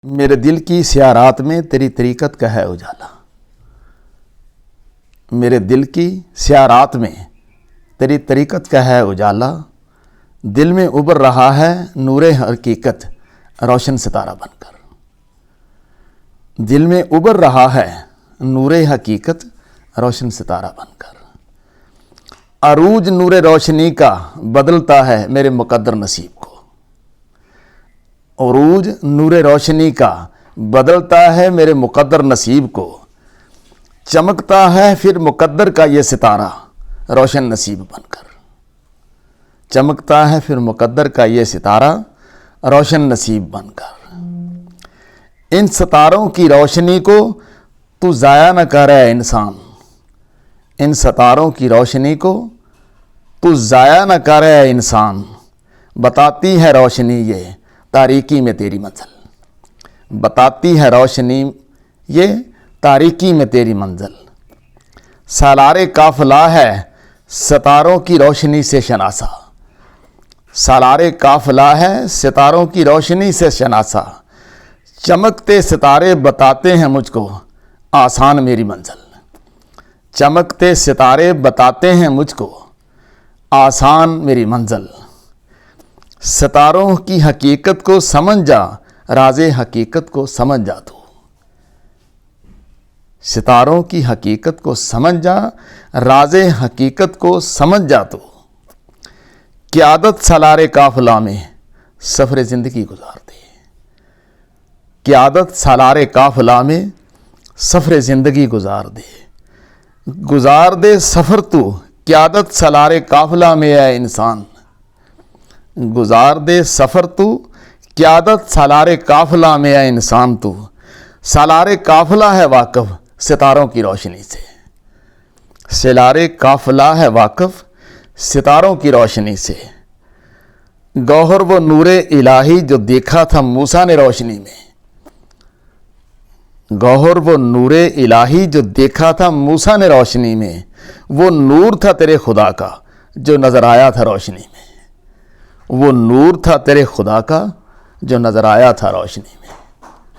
मेरे दिल की स्याह रात में तेरी तरीकत का है उजाला। मेरे दिल की स्याह रात में तेरी तरीकत का है उजाला। दिल में उभर रहा है नूरे हकीकत रोशन सितारा बनकर। दिल में उभर रहा है नूरे हकीकत रोशन सितारा बनकर। अरूज नूरे रोशनी का बदलता है मेरे मुकद्दर नसीब को। अरूज नूरे रोशनी का बदलता है मेरे मुकद्दर नसीब को। चमकता है फिर मुकद्दर का ये सितारा रोशन नसीब बनकर। चमकता है फिर मुकद्दर का ये सितारा रोशन नसीब बनकर। इन सितारों की रोशनी को तू ज़ाया न कर है इंसान। इन सितारों की रोशनी को तू ज़ाया न कर है इंसान। बताती है रोशनी ये तारीकी में तेरी मंजिल। बताती है रोशनी ये तारीकी में तेरी मंजिल। सालारे काफिला है सितारों की रोशनी से शनासा। सालारे काफिला है सितारों की रोशनी से शनासा। चमकते सितारे बताते हैं मुझको आसान मेरी मंजिल। चमकते सितारे बताते हैं मुझको आसान मेरी मंजिल। सितारों की हकीकत को समझ जा राज़े हकीकत को समझ जा तू। सितारों की हकीकत को समझ जा राज़े हकीकत को समझ जा तू। क़यादत सालारे काफिला में सफ़र ज़िंदगी गुजार दे। क़यादत सालारे काफिला में सफ़र ज़िंदगी गुजार दे। गुजार दे सफ़र तू क़यादत सालारे काफिला में है इंसान। गुजार दे सफ़र तू क़यादत सालारे काफिला में है इंसान तू। सालारे काफिला है वाक़िफ़ सितारों की रोशनी से। सालारे काफिला है वाक़िफ़ सितारों की रोशनी से। गौहर वो नूरे इलाही जो देखा था मूसा ने रोशनी में। गौहर वो नूरे इलाही जो देखा था मूसा ने रोशनी में। वो नूर था तेरे खुदा का जो नज़र आया था रोशनी में। वो नूर था तेरे खुदा का जो नज़र आया था रोशनी में।